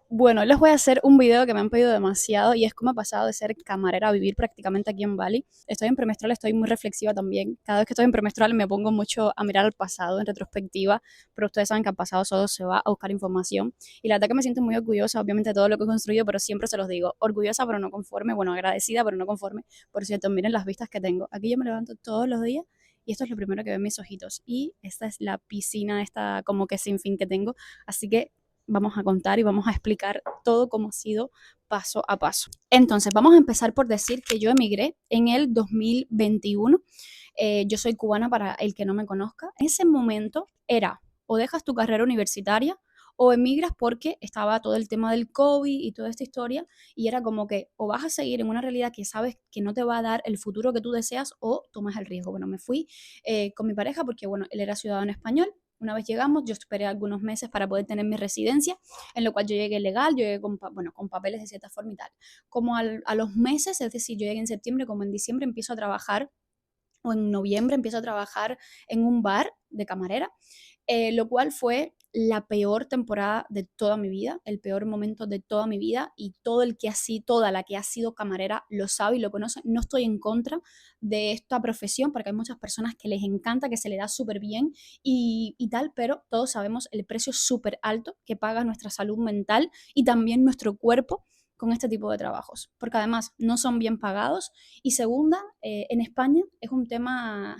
Bueno, les voy a hacer un video que me han pedido demasiado y es cómo he pasado de ser camarera a vivir prácticamente aquí en Bali. Estoy en premestral, estoy muy reflexiva también. Cada vez que estoy en premestral me pongo mucho a mirar al pasado en retrospectiva, pero ustedes saben que al pasado solo se va a buscar información. Y la verdad que me siento muy orgullosa, obviamente, de todo lo que he construido, pero siempre se los digo, orgullosa pero no conforme, bueno, agradecida pero no conforme. Por cierto, miren las vistas que tengo. Aquí yo me levanto todos los días y esto es lo primero que ven mis ojitos. Y esta es la piscina, esta como que sin fin que tengo. Así que vamos a contar y vamos a explicar todo cómo ha sido paso a paso. Entonces, vamos a empezar por decir que yo emigré en el 2021. Yo soy cubana para el que no me conozca. En ese momento era o dejas tu carrera universitaria o emigras porque estaba todo el tema del COVID y toda esta historia y era como que o vas a seguir en una realidad que sabes que no te va a dar el futuro que tú deseas o tomas el riesgo. Bueno, me fui con mi pareja porque, bueno, él era ciudadano español. Una vez llegamos, yo esperé algunos meses para poder tener mi residencia, en lo cual yo llegué legal, yo llegué con, bueno, con papeles de cierta forma y tal. Como a los meses, es decir, yo llegué en septiembre, como en diciembre empiezo a trabajar o en noviembre empiezo a trabajar en un bar de camarera, lo cual fue la peor temporada de toda mi vida, el peor momento de toda mi vida y todo el que así, toda la que ha sido camarera lo sabe y lo conoce. No estoy en contra de esta profesión porque hay muchas personas que les encanta, que se le da súper bien y tal, pero todos sabemos el precio súper alto que paga nuestra salud mental y también nuestro cuerpo con este tipo de trabajos, porque además no son bien pagados y segunda, en España es un tema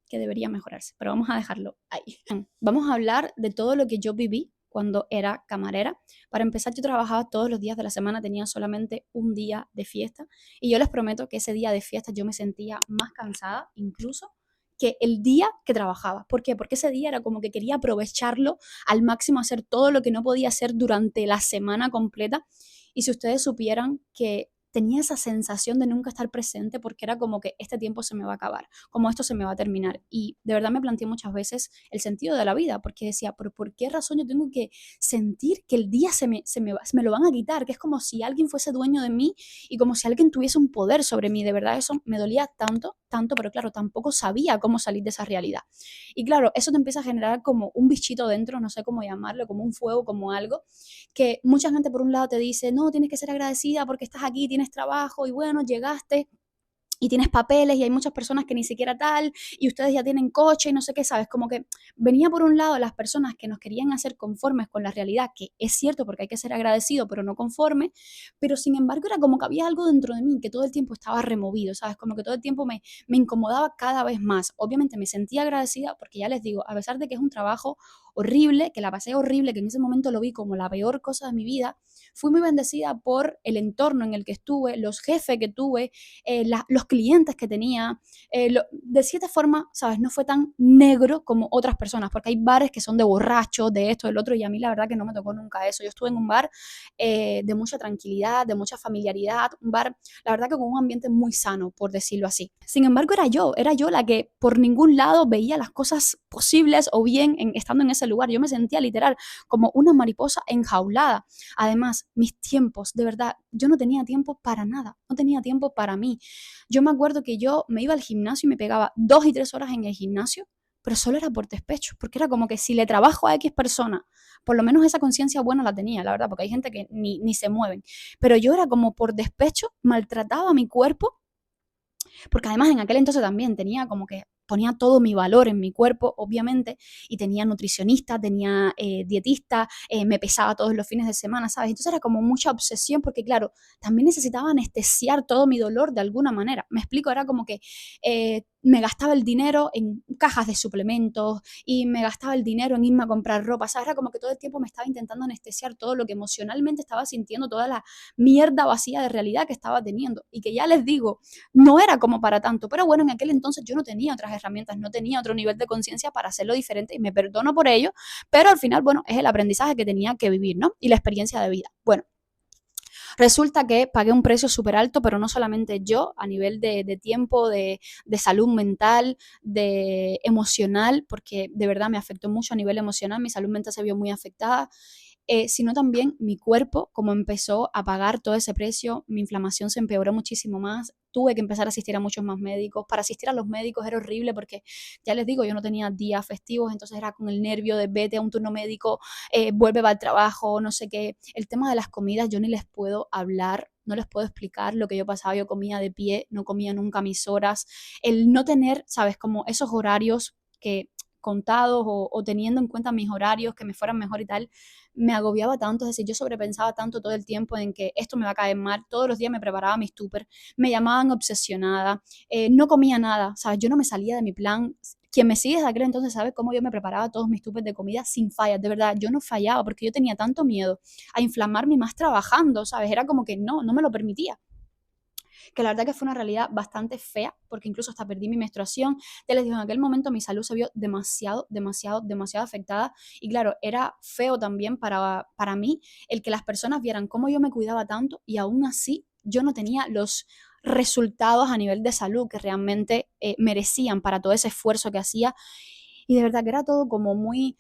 que debería mejorarse, pero vamos a dejarlo ahí. Vamos a hablar de todo lo que yo viví cuando era camarera. Para empezar, yo trabajaba todos los días de la semana, tenía solamente un día de fiesta y yo les prometo que ese día de fiesta yo me sentía más cansada incluso que el día que trabajaba. ¿Por qué? Porque ese día era como que quería aprovecharlo al máximo, hacer todo lo que no podía hacer durante la semana completa. Y si ustedes supieran que tenía esa sensación de nunca estar presente porque era como que este tiempo se me va a acabar, como esto se me va a terminar. Y de verdad me planteé muchas veces el sentido de la vida, porque decía, ¿pero por qué razón yo tengo que sentir que el día se me lo van a quitar? Que es como si alguien fuese dueño de mí y como si alguien tuviese un poder sobre mí. De verdad eso me dolía tanto, tanto, pero claro, tampoco sabía cómo salir de esa realidad. Y claro, eso te empieza a generar como un bichito dentro, no sé cómo llamarlo, como un fuego, como algo, que mucha gente por un lado te dice, no, tienes que ser agradecida porque estás aquí, tienes trabajo y bueno, llegaste y tienes papeles y hay muchas personas que ni siquiera tal y ustedes ya tienen coche y no sé qué, sabes, como que venía por un lado las personas que nos querían hacer conformes con la realidad, que es cierto porque hay que ser agradecido, pero no conforme, pero sin embargo era como que había algo dentro de mí que todo el tiempo estaba removido, sabes, como que todo el tiempo me incomodaba cada vez más. Obviamente me sentía agradecida porque ya les digo, a pesar de que es un trabajo horrible, que la pasé horrible, que en ese momento lo vi como la peor cosa de mi vida, fui muy bendecida por el entorno en el que estuve, los jefes que tuve, los clientes que tenía, de cierta forma, ¿sabes? No fue tan negro como otras personas, porque hay bares que son de borrachos, de esto, del otro, y a mí la verdad que no me tocó nunca eso. Yo estuve en un bar de mucha tranquilidad, de mucha familiaridad, un bar, la verdad que con un ambiente muy sano, por decirlo así. Sin embargo, era yo la que por ningún lado veía las cosas posibles o bien estando en ese lugar. Yo me sentía literal como una mariposa enjaulada. Además, mis tiempos, de verdad, yo no tenía tiempo para nada, no tenía tiempo para mí. Yo me acuerdo que yo me iba al gimnasio y me pegaba 2 y 3 horas en el gimnasio, pero solo era por despecho, porque era como que si le trabajo a X persona, por lo menos esa conciencia buena la tenía, la verdad, porque hay gente que ni se mueven, pero yo era como por despecho, maltrataba a mi cuerpo porque además en aquel entonces también tenía como que ponía todo mi valor en mi cuerpo, obviamente, y tenía nutricionista, tenía dietista, me pesaba todos los fines de semana, ¿sabes? Entonces era como mucha obsesión porque, claro, también necesitaba anestesiar todo mi dolor de alguna manera. Me explico, era como que me gastaba el dinero en cajas de suplementos y me gastaba el dinero en irme a comprar ropa, ¿sabes? Era como que todo el tiempo me estaba intentando anestesiar todo lo que emocionalmente estaba sintiendo, toda la mierda vacía de realidad que estaba teniendo. Y que ya les digo, no era como para tanto, pero bueno, en aquel entonces yo no tenía otras herramientas, no tenía otro nivel de conciencia para hacerlo diferente y me perdono por ello, pero al final, bueno, es el aprendizaje que tenía que vivir, ¿no? Y la experiencia de vida. Bueno, resulta que pagué un precio súper alto, pero no solamente yo, a nivel de tiempo, de salud mental, de emocional, porque de verdad me afectó mucho a nivel emocional, mi salud mental se vio muy afectada. sino también mi cuerpo, como empezó a pagar todo ese precio, mi inflamación se empeoró muchísimo más, tuve que empezar a asistir a muchos más médicos. Para asistir a los médicos era horrible porque, ya les digo, yo no tenía días festivos, entonces era con el nervio de vete a un turno médico, vuelve va al trabajo, no sé qué. El tema de las comidas yo ni les puedo hablar, no les puedo explicar lo que yo pasaba. Yo comía de pie, no comía nunca mis horas. El no tener, ¿sabes? Como esos horarios que contados o teniendo en cuenta mis horarios, que me fueran mejor y tal, me agobiaba tanto. Es decir, yo sobrepensaba tanto todo el tiempo en que esto me va a caer mal. Todos los días me preparaba mis tupper, me llamaban obsesionada, no comía nada, ¿sabes? Yo no me salía de mi plan. Quien me sigue desde aquel entonces sabe cómo yo me preparaba todos mis tupes de comida sin fallas, de verdad, yo no fallaba porque yo tenía tanto miedo a inflamarme más trabajando, ¿sabes? Era como que no me lo permitía, que la verdad que fue una realidad bastante fea, porque incluso hasta perdí mi menstruación. Ya les digo, en aquel momento mi salud se vio demasiado afectada, y claro, era feo también para mí el que las personas vieran cómo yo me cuidaba tanto y aún así yo no tenía los resultados a nivel de salud que realmente merecían para todo ese esfuerzo que hacía, y de verdad que era todo como muy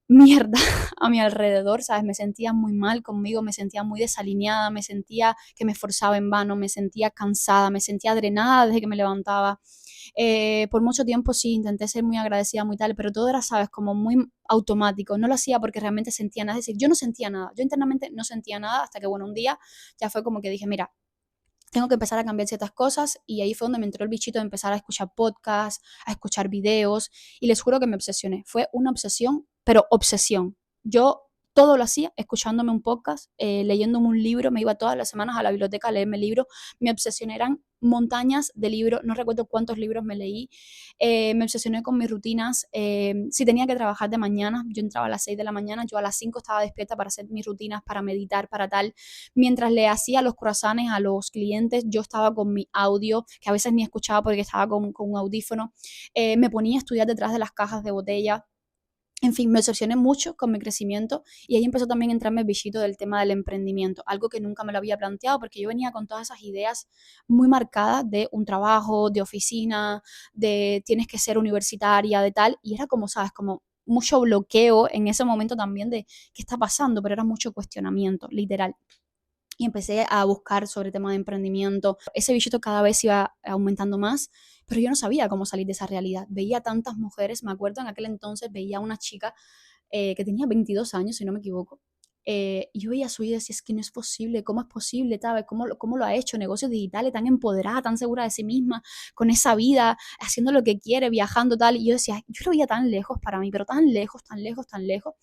mierda a mi alrededor, ¿sabes? Me sentía muy mal conmigo, me sentía muy desalineada, me sentía que me esforzaba en vano, me sentía cansada, me sentía drenada desde que me levantaba. Por mucho tiempo sí, intenté ser muy agradecida, muy tal, pero todo era, ¿sabes? Como muy automático. No lo hacía porque realmente sentía nada. Es decir, yo no sentía nada. Yo internamente no sentía nada hasta que, bueno, un día ya fue como que dije, mira, tengo que empezar a cambiar ciertas cosas, y ahí fue donde me entró el bichito de empezar a escuchar podcasts, a escuchar videos, y les juro que me obsesioné. Fue una obsesión, pero obsesión. Yo todo lo hacía escuchándome un podcast, leyéndome un libro, me iba todas las semanas a la biblioteca a leerme libros. Mi obsesión eran montañas de libros, no recuerdo cuántos libros me leí. Me obsesioné con mis rutinas. Si tenía que trabajar de mañana, yo entraba a las 6 de la mañana, yo a las 5 estaba despierta para hacer mis rutinas, para meditar, para tal. Mientras le hacía los croissants a los clientes, yo estaba con mi audio, que a veces ni escuchaba porque estaba con un audífono. Me ponía a estudiar detrás de las cajas de botella. En fin, me obsesioné mucho con mi crecimiento, y ahí empezó también a entrarme el bichito del tema del emprendimiento, algo que nunca me lo había planteado porque yo venía con todas esas ideas muy marcadas de un trabajo, de oficina, de tienes que ser universitaria, de tal, y era como, ¿sabes? Como mucho bloqueo en ese momento también de qué está pasando, pero era mucho cuestionamiento, literal, y empecé a buscar sobre temas de emprendimiento. Ese bichito cada vez iba aumentando más, pero yo no sabía cómo salir de esa realidad. Veía tantas mujeres, me acuerdo en aquel entonces veía a una chica que tenía 22 años, si no me equivoco. Y yo veía su vida y decía, es que no es posible, ¿cómo es posible? ¿Sabes? ¿Cómo lo ha hecho? Negocios digitales, tan empoderada, tan segura de sí misma, con esa vida, haciendo lo que quiere, viajando, tal. Y yo decía, yo lo veía tan lejos para mí, pero tan lejos, tan lejos, tan lejos,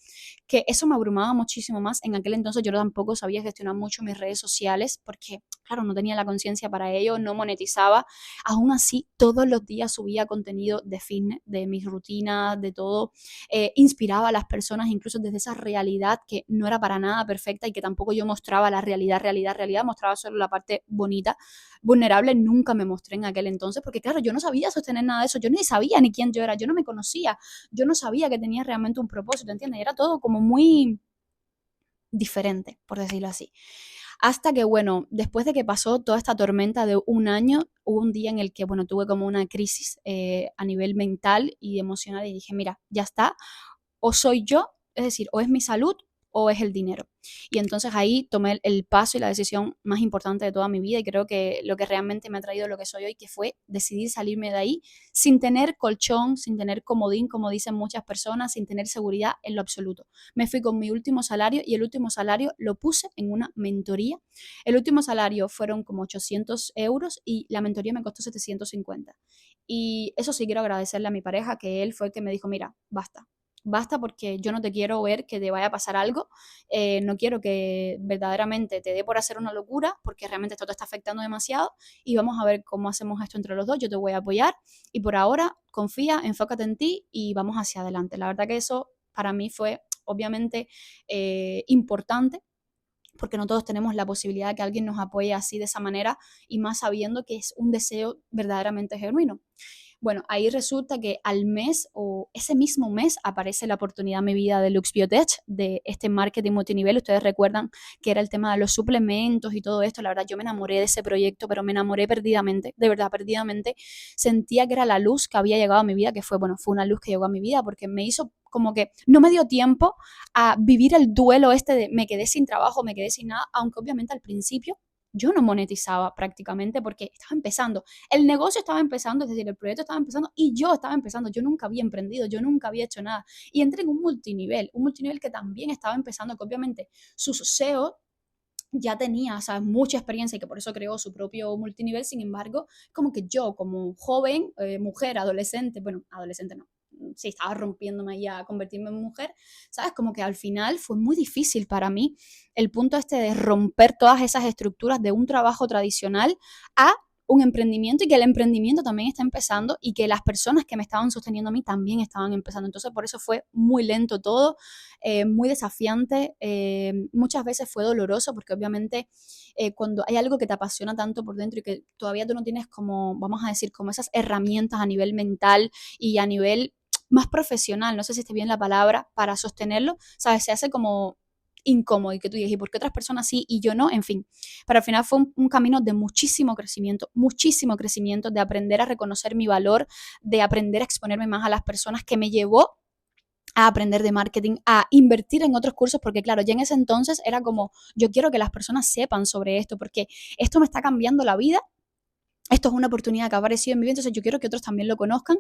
que eso me abrumaba muchísimo más. En aquel entonces yo tampoco sabía gestionar mucho mis redes sociales porque, claro, no tenía la conciencia para ello, no monetizaba. Aún así, todos los días subía contenido de fitness, de mis rutinas, de todo. Inspiraba a las personas incluso desde esa realidad que no era para nada perfecta y que tampoco yo mostraba la realidad, mostraba solo la parte bonita. Vulnerable nunca me mostré en aquel entonces porque, claro, yo no sabía sostener nada de eso, yo ni sabía ni quién yo era, yo no me conocía, yo no sabía que tenía realmente un propósito, ¿entiendes? Era todo como muy diferente, por decirlo así. Hasta que, bueno, después de que pasó toda esta tormenta de un año, hubo un día en el que, bueno, tuve como una crisis a nivel mental y emocional, y dije, mira, ya está, o soy yo, es decir, o es mi salud o es el dinero. Y entonces ahí tomé el paso y la decisión más importante de toda mi vida, y creo que lo que realmente me ha traído lo que soy hoy, que fue decidir salirme de ahí sin tener colchón, sin tener comodín, como dicen muchas personas, sin tener seguridad en lo absoluto. Me fui con mi último salario, y el último salario lo puse en una mentoría. El último salario fueron como 800 euros y la mentoría me costó 750. Y eso sí quiero agradecerle a mi pareja, que él fue el que me dijo, mira, basta porque yo no te quiero ver que te vaya a pasar algo, no quiero que verdaderamente te dé por hacer una locura, porque realmente esto te está afectando demasiado, y vamos a ver cómo hacemos esto entre los dos, yo te voy a apoyar, y por ahora confía, enfócate en ti y vamos hacia adelante. La verdad que eso para mí fue obviamente importante, porque no todos tenemos la posibilidad de que alguien nos apoye así de esa manera, y más sabiendo que es un deseo verdaderamente genuino. Bueno, ahí resulta que al mes o ese mismo mes aparece la oportunidad en mi vida de Lux Biotech, de este marketing multinivel. Ustedes recuerdan que era el tema de los suplementos y todo esto. La verdad, yo me enamoré de ese proyecto, pero me enamoré perdidamente, de verdad, perdidamente. Sentía que era la luz que había llegado a mi vida, que fue, bueno, fue una luz que llegó a mi vida porque me hizo como que no me dio tiempo a vivir el duelo este de me quedé sin trabajo, me quedé sin nada, aunque obviamente al principio yo no monetizaba prácticamente porque estaba empezando. El negocio estaba empezando, es decir, el proyecto estaba empezando y yo estaba empezando. Yo nunca había emprendido, yo nunca había hecho nada. Y entré en un multinivel que también estaba empezando, que obviamente sus SEO ya tenía, ¿sabes?, mucha experiencia y que por eso creó su propio multinivel. Sin embargo, como que yo, como joven, mujer, adolescente, bueno, adolescente no, sí, estaba rompiéndome ya a convertirme en mujer, ¿sabes? Como que al final fue muy difícil para mí el punto este de romper todas esas estructuras de un trabajo tradicional a un emprendimiento y que el emprendimiento también está empezando y que las personas que me estaban sosteniendo a mí también estaban empezando. Entonces, por eso fue muy lento todo, muy desafiante, muchas veces fue doloroso porque obviamente cuando hay algo que te apasiona tanto por dentro y que todavía tú no tienes como, vamos a decir, como esas herramientas a nivel mental y a nivel más profesional, no sé si esté bien la palabra, para sostenerlo, ¿sabes? Se hace como incómodo y que tú dices, ¿y por qué otras personas sí y yo no? En fin, pero al final fue un camino de muchísimo crecimiento, de aprender a reconocer mi valor, de aprender a exponerme más a las personas, que me llevó a aprender de marketing, a invertir en otros cursos, porque claro, ya en ese entonces era como, yo quiero que las personas sepan sobre esto, porque esto me está cambiando la vida, esto es una oportunidad que ha aparecido en mi vida, entonces yo quiero que otros también lo conozcan.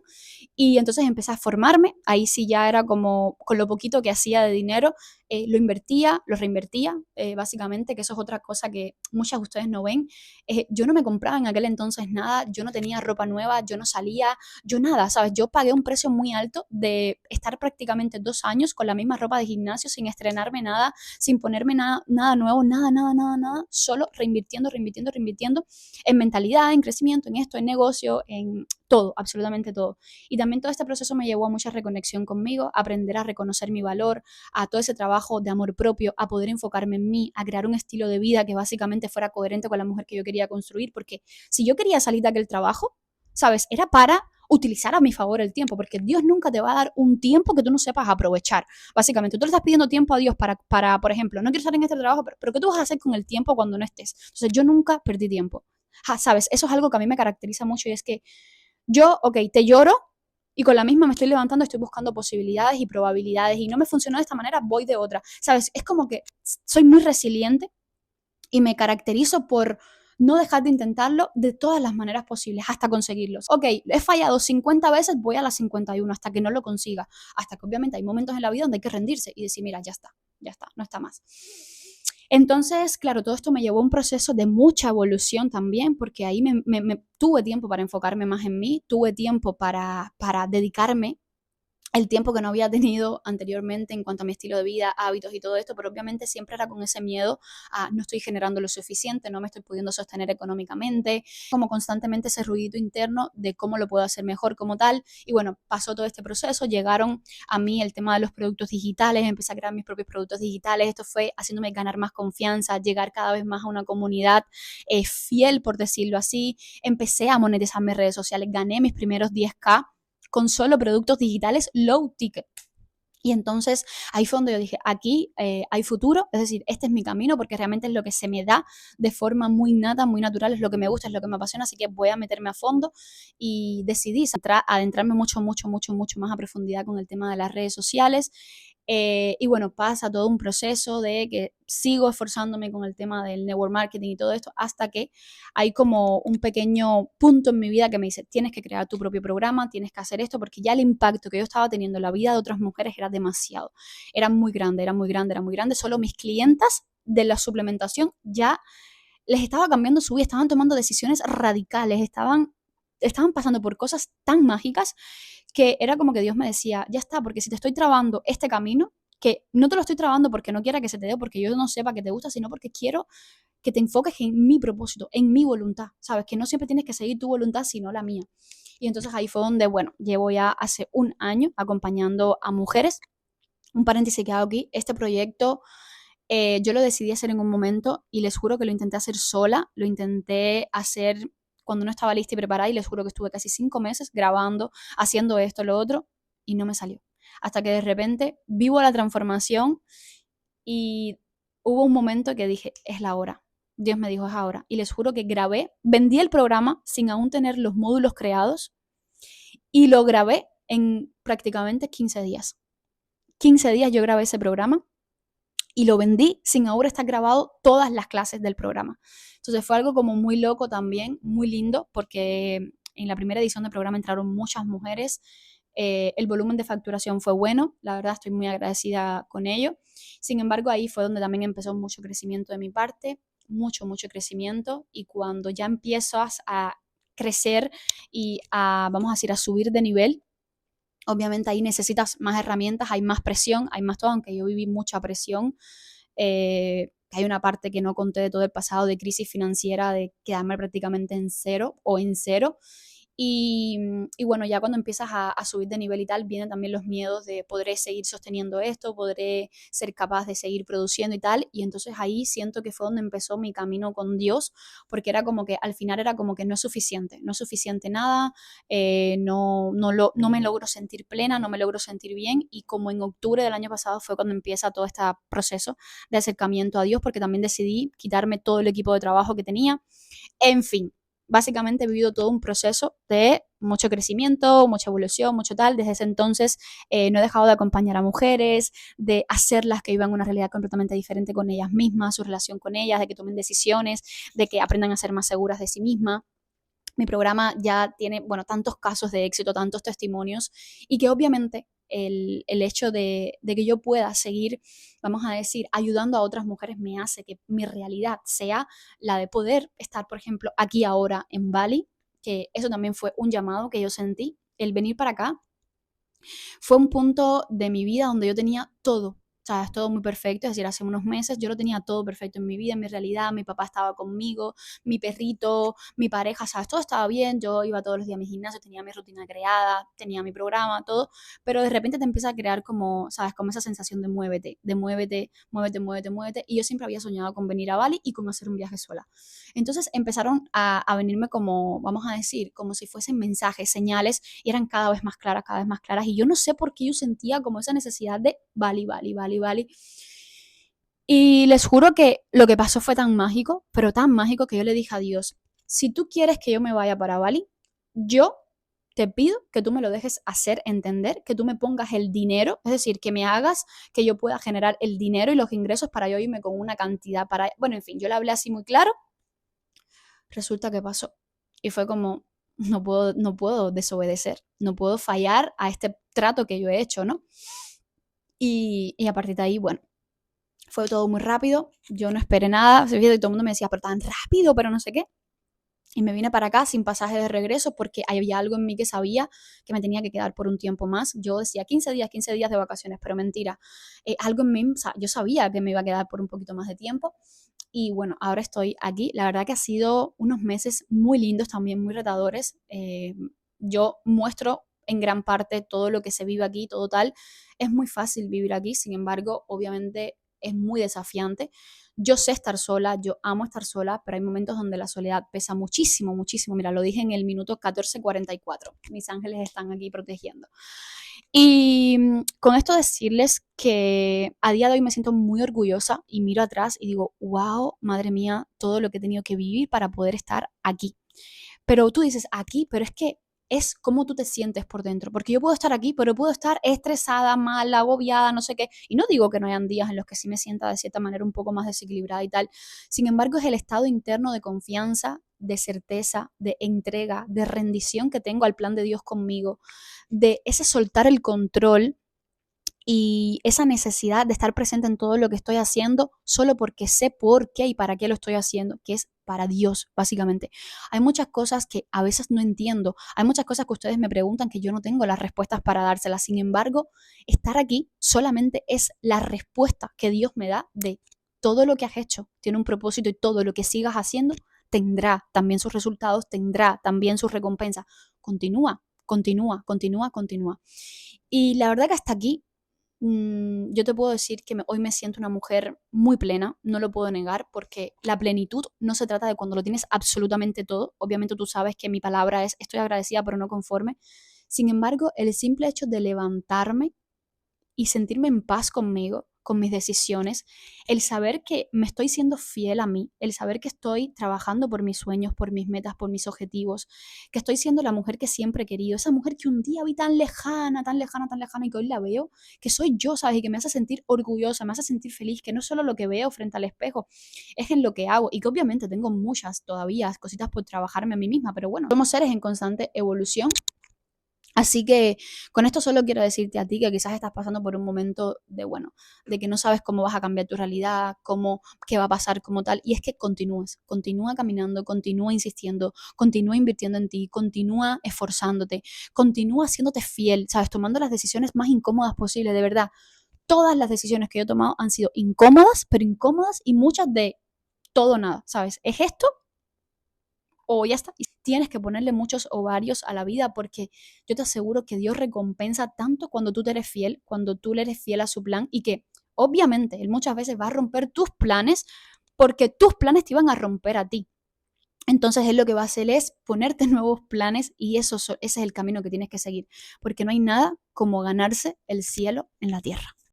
Y entonces empecé a formarme, ahí sí ya era como con lo poquito que hacía de dinero, lo invertía, lo reinvertía, básicamente, que eso es otra cosa que muchas de ustedes no ven. Yo no me compraba en aquel entonces nada, yo no tenía ropa nueva, yo no salía, yo nada, ¿sabes? Yo pagué un precio muy alto de estar prácticamente 2 años con la misma ropa de gimnasio, sin estrenarme nada, sin ponerme nada nuevo, nada, solo reinvirtiendo en mentalidad, en crecimiento, en esto, en negocio, en todo, absolutamente todo. Y también todo este proceso me llevó a mucha reconexión conmigo, a aprender a reconocer mi valor, a todo ese trabajo de amor propio, a poder enfocarme en mí, a crear un estilo de vida que básicamente fuera coherente con la mujer que yo quería construir, porque si yo quería salir de aquel trabajo, ¿sabes? Era para utilizar a mi favor el tiempo, porque Dios nunca te va a dar un tiempo que tú no sepas aprovechar. Básicamente, tú le estás pidiendo tiempo a Dios para por ejemplo, no quiero estar en este trabajo, pero ¿qué tú vas a hacer con el tiempo cuando no estés? Entonces, yo nunca perdí tiempo. ¿Sabes? Eso es algo que a mí me caracteriza mucho y es que yo, ok, te lloro y con la misma me estoy levantando, estoy buscando posibilidades y probabilidades y no me funcionó de esta manera, voy de otra. ¿Sabes? Es como que soy muy resiliente y me caracterizo por no dejar de intentarlo de todas las maneras posibles hasta conseguirlos. Ok, he fallado 50 veces, voy a las 51 hasta que no lo consiga. Hasta que obviamente hay momentos en la vida donde hay que rendirse y decir, mira, ya está, no está más. Entonces, claro, todo esto me llevó a un proceso de mucha evolución también, porque ahí tuve tiempo para enfocarme más en mí, tuve tiempo para dedicarme el tiempo que no había tenido anteriormente en cuanto a mi estilo de vida, hábitos y todo esto, pero obviamente siempre era con ese miedo a no estoy generando lo suficiente, no me estoy pudiendo sostener económicamente, como constantemente ese ruidito interno de cómo lo puedo hacer mejor como tal. Y bueno, pasó todo este proceso, llegaron a mí el tema de los productos digitales, empecé a crear mis propios productos digitales, esto fue haciéndome ganar más confianza, llegar cada vez más a una comunidad fiel, por decirlo así, empecé a monetizar mis redes sociales, gané mis primeros 10K con solo productos digitales low ticket. Y entonces ahí fue donde yo dije, aquí hay futuro, es decir, este es mi camino porque realmente es lo que se me da de forma muy nata, muy natural, es lo que me gusta, es lo que me apasiona, así que voy a meterme a fondo y decidí adentrarme mucho más a profundidad con el tema de las redes sociales. Y bueno, pasa todo un proceso de que sigo esforzándome con el tema del network marketing y todo esto hasta que hay como un pequeño punto en mi vida que me dice, tienes que crear tu propio programa, tienes que hacer esto, porque ya el impacto que yo estaba teniendo en la vida de otras mujeres era demasiado. Era muy grande, era muy grande, era muy grande. Solo mis clientas de la suplementación ya les estaba cambiando su vida, estaban tomando decisiones radicales, estaban pasando por cosas tan mágicas que era como que Dios me decía, ya está, porque si te estoy trabando este camino, que no te lo estoy trabando porque no quiera que se te dé, porque yo no sepa que te gusta, sino porque quiero que te enfoques en mi propósito, en mi voluntad, ¿sabes? Que no siempre tienes que seguir tu voluntad, sino la mía. Y entonces ahí fue donde, bueno, llevo ya hace un año acompañando a mujeres. Un paréntesis que hago aquí, este proyecto yo lo decidí hacer en un momento y les juro que lo intenté hacer sola, lo intenté hacer cuando no estaba lista y preparada, y les juro que estuve casi 5 meses grabando, haciendo esto, lo otro, y no me salió. Hasta que de repente vivo la transformación y hubo un momento que dije, es la hora. Dios me dijo, es ahora. Y les juro que grabé, vendí el programa sin aún tener los módulos creados y lo grabé en prácticamente 15 días. 15 días yo grabé ese programa y lo vendí sin ahora estar grabado todas las clases del programa. Entonces fue algo como muy loco también, muy lindo, porque en la primera edición del programa entraron muchas mujeres. El volumen de facturación fue bueno, la verdad estoy muy agradecida con ello. Sin embargo, ahí fue donde también empezó mucho crecimiento de mi parte, mucho crecimiento, y cuando ya empiezas a crecer y vamos a decir, a subir de nivel, obviamente ahí necesitas más herramientas, hay más presión, hay más todo, aunque yo viví mucha presión. Hay una parte que no conté de todo el pasado de crisis financiera, de quedarme prácticamente en cero o en cero. Y bueno, ya cuando empiezas a subir de nivel y tal, vienen también los miedos de podré seguir sosteniendo esto, podré ser capaz de seguir produciendo y tal. Y entonces ahí siento que fue donde empezó mi camino con Dios, porque era como que al final era como que no es suficiente nada, no me logro sentir plena, no me logro sentir bien. Y como en octubre del año pasado fue cuando empieza todo este proceso de acercamiento a Dios, porque también decidí quitarme todo el equipo de trabajo que tenía. En fin, básicamente he vivido todo un proceso de mucho crecimiento, mucha evolución, mucho tal. Desde ese entonces no he dejado de acompañar a mujeres, de hacerlas que vivan una realidad completamente diferente con ellas mismas, su relación con ellas, de que tomen decisiones, de que aprendan a ser más seguras de sí mismas. Mi programa ya tiene, bueno, tantos casos de éxito, tantos testimonios, y que obviamente el hecho de que yo pueda seguir, vamos a decir, ayudando a otras mujeres me hace que mi realidad sea la de poder estar, por ejemplo, aquí ahora en Bali, que eso también fue un llamado que yo sentí, el venir para acá. Fue un punto de mi vida donde yo tenía todo. O sea, es todo muy perfecto, es decir, hace unos meses yo lo tenía todo perfecto en mi vida, en mi realidad, mi papá estaba conmigo, mi perrito, mi pareja, ¿sabes? Todo estaba bien, yo iba todos los días a mi gimnasio, tenía mi rutina creada, tenía mi programa, todo, pero de repente te empieza a crear como, ¿sabes? Como esa sensación de muévete, y yo siempre había soñado con venir a Bali y con hacer un viaje sola. Entonces empezaron a venirme como, vamos a decir, como si fuesen mensajes, señales, y eran cada vez más claras, y yo no sé por qué yo sentía como esa necesidad de Bali. Y les juro que lo que pasó fue tan mágico, pero tan mágico, que yo le dije a Dios, si tú quieres que yo me vaya para Bali, yo te pido que tú me lo dejes hacer entender, que tú me pongas el dinero, es decir, que me hagas que yo pueda generar el dinero y los ingresos para yo irme con una cantidad para... Bueno, en fin, yo le hablé así muy claro. Resulta que pasó. Y fue como, no puedo desobedecer, no puedo fallar a este trato que yo he hecho, ¿no? Y a partir de ahí, bueno, fue todo muy rápido, yo no esperé nada, y todo el mundo me decía, pero tan rápido, pero no sé qué. Y me vine para acá sin pasaje de regreso porque había algo en mí que sabía que me tenía que quedar por un tiempo más. Yo decía 15 días de vacaciones, pero mentira. Algo en mí, o sea, yo sabía que me iba a quedar por un poquito más de tiempo. Y bueno, ahora estoy aquí. La verdad que ha sido unos meses muy lindos, también muy retadores. Yo muestro en gran parte todo lo que se vive aquí, todo tal. Es muy fácil vivir aquí, sin embargo, obviamente es muy desafiante. Yo sé estar sola, yo amo estar sola, pero hay momentos donde la soledad pesa muchísimo. Mira, lo dije en el minuto 14:44. Mis ángeles están aquí protegiendo. Y con esto decirles que a día de hoy me siento muy orgullosa y miro atrás y digo, wow, madre mía, todo lo que he tenido que vivir para poder estar aquí. Pero tú dices aquí, pero es que es cómo tú te sientes por dentro. Porque yo puedo estar aquí, pero puedo estar estresada, mal, agobiada, no sé qué. Y no digo que no hayan días en los que sí me sienta de cierta manera un poco más desequilibrada y tal. Sin embargo, es el estado interno de confianza, de certeza, de entrega, de rendición que tengo al plan de Dios conmigo, de ese soltar el control y esa necesidad de estar presente en todo lo que estoy haciendo solo porque sé por qué y para qué lo estoy haciendo, que es para Dios, básicamente. Hay muchas cosas que a veces no entiendo, hay muchas cosas que ustedes me preguntan que yo no tengo las respuestas para dárselas. Sin embargo, estar aquí solamente es la respuesta que Dios me da de todo lo que has hecho tiene un propósito, y todo lo que sigas haciendo tendrá también sus resultados, tendrá también sus recompensas. Continúa. Y la verdad que hasta aquí Yo te puedo decir que hoy me siento una mujer muy plena, no lo puedo negar, porque la plenitud no se trata de cuando lo tienes absolutamente todo. Obviamente tú sabes que mi palabra es estoy agradecida pero no conforme. Sin embargo, el simple hecho de levantarme y sentirme en paz conmigo, con mis decisiones, el saber que me estoy siendo fiel a mí, el saber que estoy trabajando por mis sueños, por mis metas, por mis objetivos, que estoy siendo la mujer que siempre he querido, esa mujer que un día vi tan lejana, tan lejana, tan lejana y que hoy la veo, que soy yo, ¿sabes? Y que me hace sentir orgullosa, me hace sentir feliz, que no es solo lo que veo frente al espejo, es en lo que hago y que obviamente tengo muchas todavía cositas por trabajarme a mí misma, pero bueno, somos seres en constante evolución. Así que con esto solo quiero decirte a ti que quizás estás pasando por un momento de, bueno, de que no sabes cómo vas a cambiar tu realidad, cómo, qué va a pasar como tal. Y es que continúes, continúa caminando, continúa insistiendo, continúa invirtiendo en ti, continúa esforzándote, continúa haciéndote fiel, ¿sabes? Tomando las decisiones más incómodas posibles, de verdad. Todas las decisiones que yo he tomado han sido incómodas, pero incómodas y muchas de todo o nada, ¿sabes? Es esto o ya está. Y tienes que ponerle muchos ovarios a la vida porque yo te aseguro que Dios recompensa tanto cuando tú te eres fiel, cuando tú le eres fiel a su plan y que obviamente Él muchas veces va a romper tus planes porque tus planes te iban a romper a ti. Entonces Él lo que va a hacer es ponerte nuevos planes y ese es el camino que tienes que seguir porque no hay nada como ganarse el cielo en la tierra.